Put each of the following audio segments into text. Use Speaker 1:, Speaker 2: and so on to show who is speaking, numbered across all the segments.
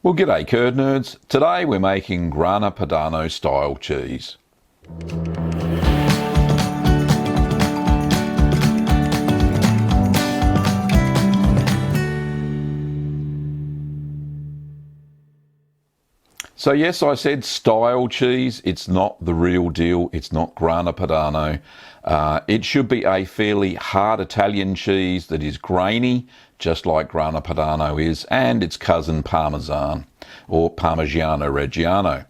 Speaker 1: Well, g'day curd nerds. Today we're making Grana Padano style cheese. So yes, I said style cheese. It's not the real deal. It's not Grana Padano. It should be a fairly hard Italian cheese that is grainy, just like Grana Padano is, and its cousin Parmesan, or Parmigiano Reggiano.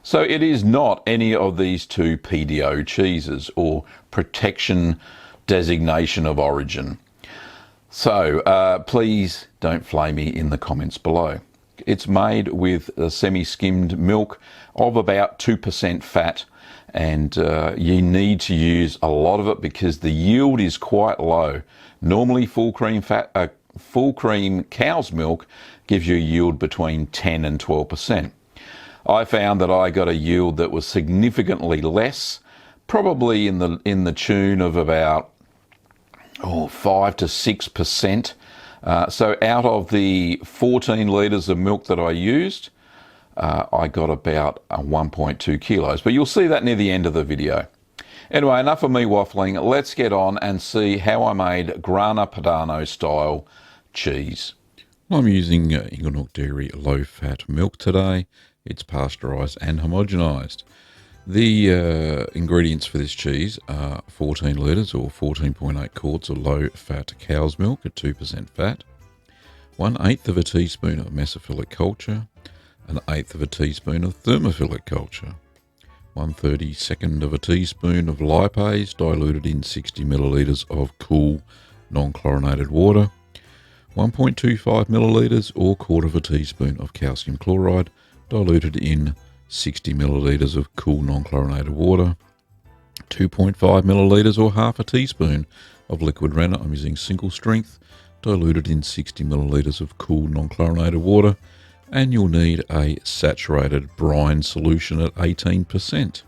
Speaker 1: So it is not any of these two PDO cheeses, or protection designation of origin. So please don't flame me in the comments below. It's made with a semi-skimmed milk of about 2% fat, and you need to use a lot of it because the yield is quite low. Normally full cream cow's milk gives you a yield between 10 and 12%. I found that I got a yield that was significantly less, probably in the tune of about 5 to 6%. So out of the 14 litres of milk that I used, I got about 1.2 kilos. But you'll see that near the end of the video. Anyway, enough of me waffling. Let's get on and see how I made Grana Padano style cheese. I'm using Inglenook Dairy low-fat milk today. It's pasteurised and homogenised. The ingredients for this cheese are 14 litres or 14.8 quarts of low-fat cow's milk at 2% fat, 1/8 of a teaspoon of mesophilic culture, 1/8 of a teaspoon of thermophilic culture, 1/32 of a teaspoon of lipase diluted in 60 millilitres of cool non-chlorinated water, 1.25 millilitres or quarter of a teaspoon of calcium chloride diluted in 60 millilitres of cool non-chlorinated water, 2.5 millilitres or half a teaspoon of liquid rennet. I'm using single strength, diluted in 60 millilitres of cool non-chlorinated water, and you'll need a saturated brine solution at 18%.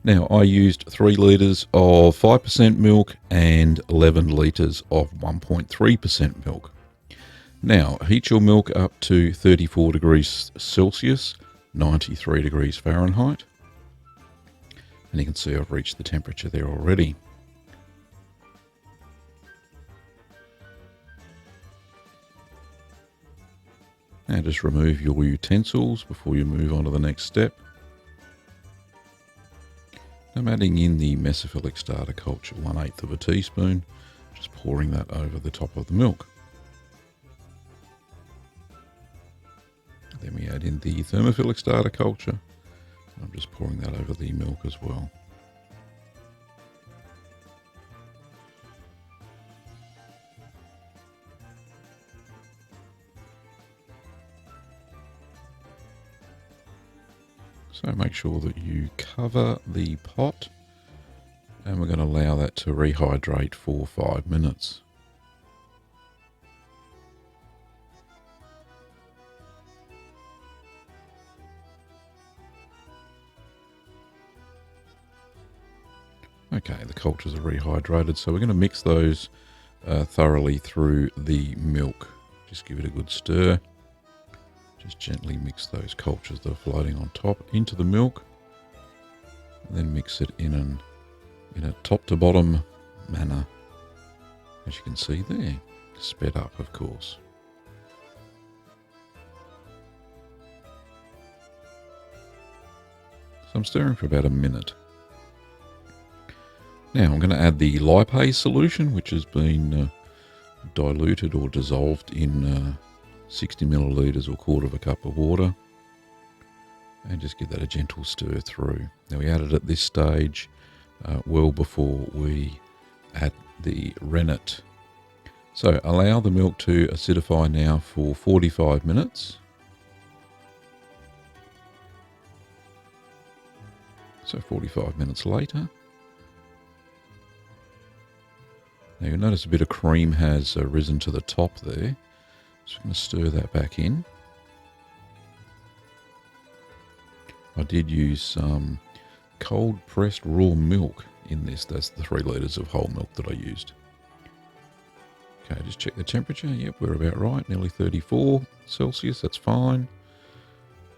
Speaker 1: Now, I used 3 litres of 5% milk and 11 litres of 1.3% milk. Now, heat your milk up to 34 degrees Celsius, 93 degrees Fahrenheit, and you can see I've reached the temperature there already. Now just remove your utensils before you move on to the next step. I'm adding in the mesophilic starter culture, 1/8 of a teaspoon, just pouring that over the top of the milk. Then we add in the thermophilic starter culture. I'm just pouring that over the milk as well. So make sure that you cover the pot, and we're going to allow that to rehydrate for 5 minutes. Okay, the cultures are rehydrated, so we're going to mix those thoroughly through the milk. Just give it a good stir. Just gently mix those cultures that are floating on top into the milk, and then mix it in a top to bottom manner, as you can see there, sped up of course. So I'm stirring for about a minute. Now I'm going to add the lipase solution, which has been diluted or dissolved in 60 millilitres or quarter of a cup of water, and just give that a gentle stir through. Now we add it at this stage well before we add the rennet. So allow the milk to acidify now for 45 minutes. So 45 minutes later. Now you'll notice a bit of cream has risen to the top there. So I'm going to stir that back in. I did use some cold pressed raw milk in this. That's the 3 litres of whole milk that I used. Okay, just check the temperature. Yep, we're about right, nearly 34 Celsius. That's fine.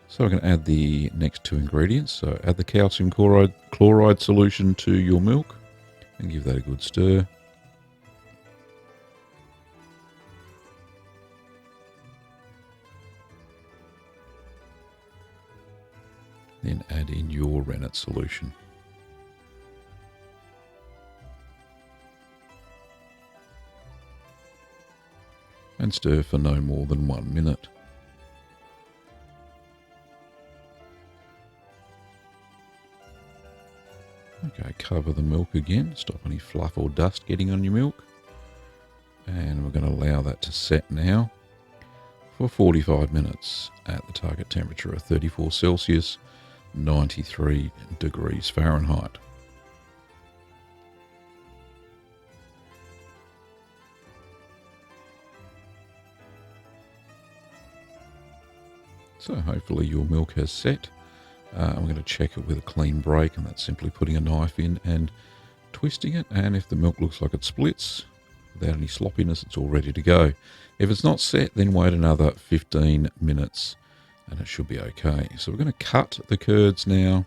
Speaker 1: So we're going to add the next two ingredients. So add the calcium chloride solution to your milk and give that a good stir. Then add in your rennet solution. And stir for no more than 1 minute. Okay, cover the milk again, stop any fluff or dust getting on your milk. And we're going to allow that to set now for 45 minutes at the target temperature of 34 Celsius, 93 degrees Fahrenheit. So hopefully your milk has set. I'm going to check it with a clean break, and that's simply putting a knife in and twisting it. And if the milk looks like it splits without any sloppiness, it's all ready to go. If it's not set, then wait another 15 minutes and it should be okay. So we're going to cut the curds now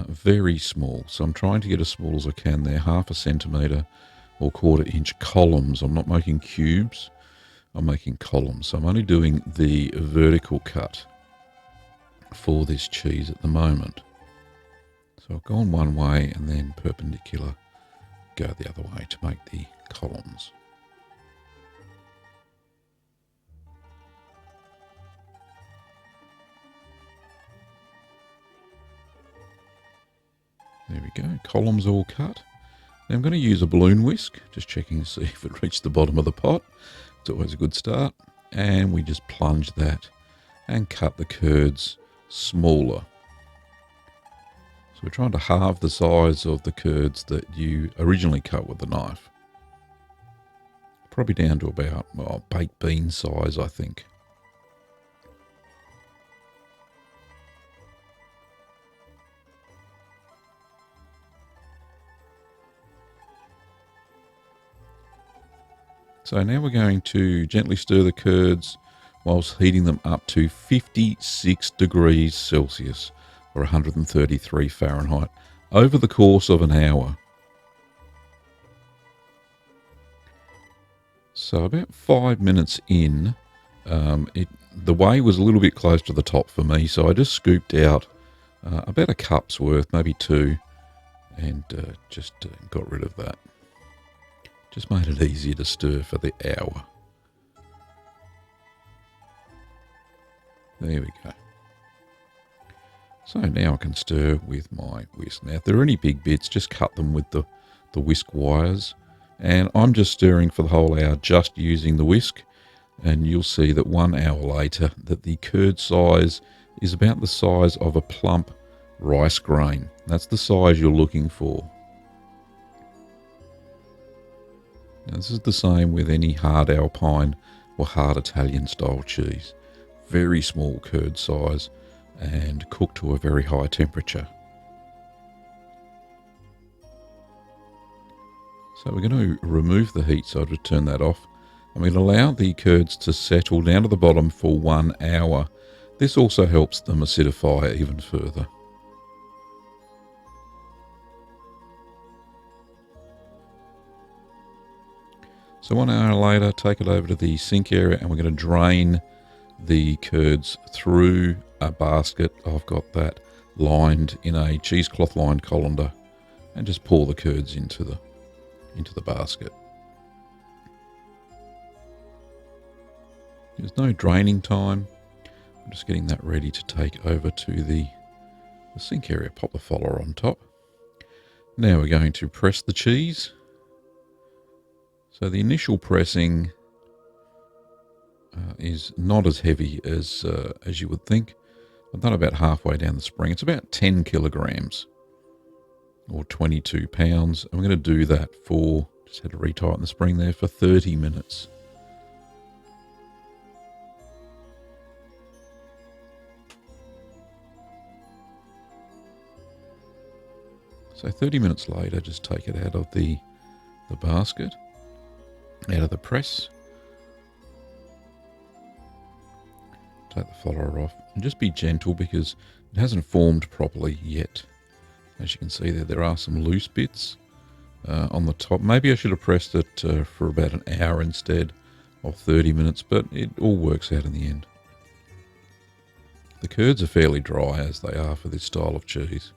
Speaker 1: very small. So I'm trying to get as small as I can there, 1/2 centimetre or 1/4 inch columns. I'm not making cubes, I'm making columns. So I'm only doing the vertical cut for this cheese at the moment. So I've gone one way and then perpendicular go the other way to make the columns. There we go, columns all cut. Now I'm going to use a balloon whisk, just checking to see if it reached the bottom of the pot. It's always a good start. And we just plunge that and cut the curds smaller. So we're trying to halve the size of the curds that you originally cut with the knife. Probably down to about, well, baked bean size, I think. So now we're going to gently stir the curds whilst heating them up to 56 degrees Celsius or 133 Fahrenheit over the course of an hour. So about 5 minutes in, the whey was a little bit close to the top for me, so I just scooped out about a cup's worth, maybe 2, and just got rid of that. Just made it easier to stir for the hour. There we go. So now I can stir with my whisk. Now if there are any big bits, just cut them with the whisk wires. And I'm just stirring for the whole hour, just using the whisk. And you'll see that 1 hour later that the curd size is about the size of a plump rice grain. That's the size you're looking for. Now, this is the same with any hard Alpine or hard Italian style cheese. Very small curd size and cooked to a very high temperature. So we're going to remove the heat, so I'll just turn that off. And we're going to allow the curds to settle down to the bottom for 1 hour. This also helps them acidify even further. So 1 hour later, take it over to the sink area and we're going to drain the curds through a basket. I've got that lined in a cheesecloth lined colander, and just pour the curds into the basket. There's no draining time. I'm just getting that ready to take over to the sink area. Pop the follower on top. Now we're going to press the cheese. So the initial pressing is not as heavy as you would think. I've done about halfway down the spring. It's about 10 kilograms or 22 pounds. I'm going to do that for, just had to retighten the spring there, for 30 minutes. So 30 minutes later, just take it out of the basket. out of the press. Take the follower off and just be gentle because it hasn't formed properly yet. As you can see there are some loose bits on the top. Maybe I should have pressed it for about an hour instead of 30 minutes, but it all works out in the end. The curds are fairly dry as they are for this style of cheese.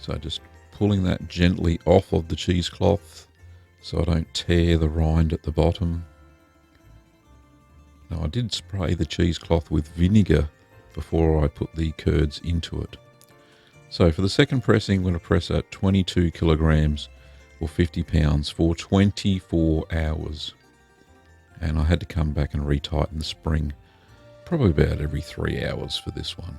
Speaker 1: So just pulling that gently off of the cheesecloth so I don't tear the rind at the bottom. Now I did spray the cheesecloth with vinegar before I put the curds into it. So for the second pressing, I'm going to press at 22 kilograms or 50 pounds for 24 hours. And I had to come back and retighten the spring probably about every 3 hours for this one.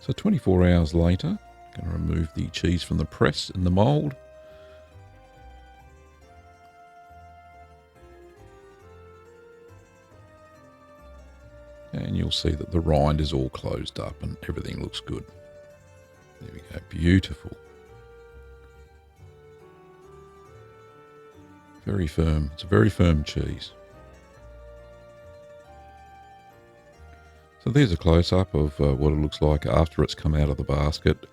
Speaker 1: So 24 hours later, I'm going to remove the cheese from the press and the mould. And you'll see that the rind is all closed up and everything looks good. There we go, beautiful. Very firm, it's a very firm cheese. So there's a close-up of what it looks like after it's come out of the basket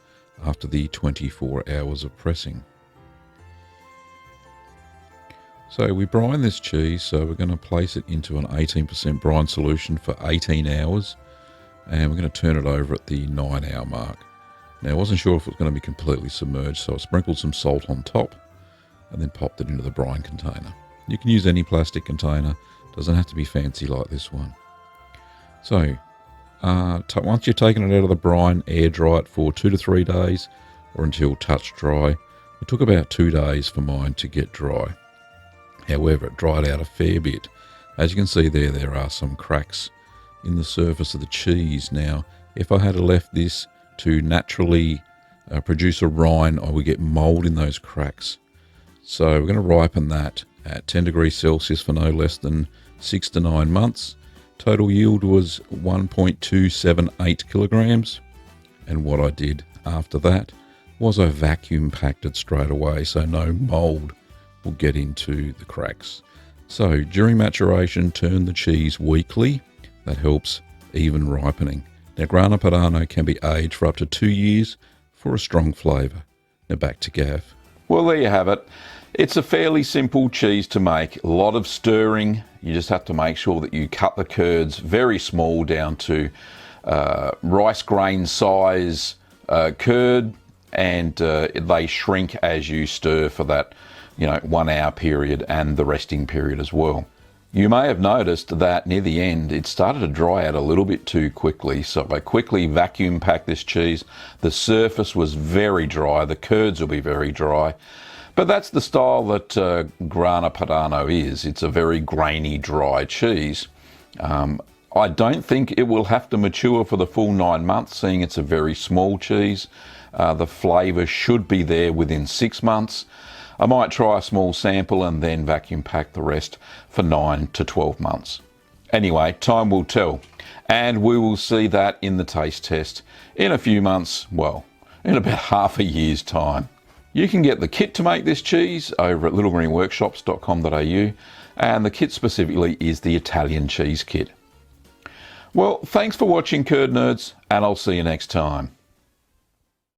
Speaker 1: after the 24 hours of pressing. So we brine this cheese, so we're going to place it into an 18% brine solution for 18 hours, and we're going to turn it over at the 9-hour mark. Now I wasn't sure if it was going to be completely submerged, so I sprinkled some salt on top and then popped it into the brine container. You can use any plastic container, doesn't have to be fancy like this one. So once you've taken it out of the brine, air dry it for 2 to 3 days or until touch dry. It took about 2 days for mine to get dry. However, it dried out a fair bit. As you can see there are some cracks in the surface of the cheese. Now, if I had left this to naturally produce a rind, I would get mold in those cracks. So we're going to ripen that at 10 degrees Celsius for no less than 6 to 9 months. Total yield was 1.278 kilograms. And what I did after that was I vacuum packed it straight away so no mold will get into the cracks. So during maturation, turn the cheese weekly. That helps even ripening. Now Grana Padano can be aged for up to 2 years for a strong flavour. Now back to Gav.
Speaker 2: Well, there you have it. It's a fairly simple cheese to make. A lot of stirring. You just have to make sure that you cut the curds very small down to rice grain size curd, and they shrink as you stir for that 1 hour period and the resting period as well. You may have noticed that near the end it started to dry out a little bit too quickly, so I quickly vacuum packed this cheese. The surface was very dry, the curds will be very dry, but that's the style that Grana Padano is. It's a very grainy, dry cheese. I don't think it will have to mature for the full 9 months, seeing it's a very small cheese. The flavour should be there within 6 months. I might try a small sample and then vacuum pack the rest for 9 to 12 months. Anyway, time will tell, and we will see that in the taste test in a few months, well, in about half a year's time. You can get the kit to make this cheese over at littlegreenworkshops.com.au, and the kit specifically is the Italian cheese kit. Well, thanks for watching, Curd Nerds, and I'll see you next time.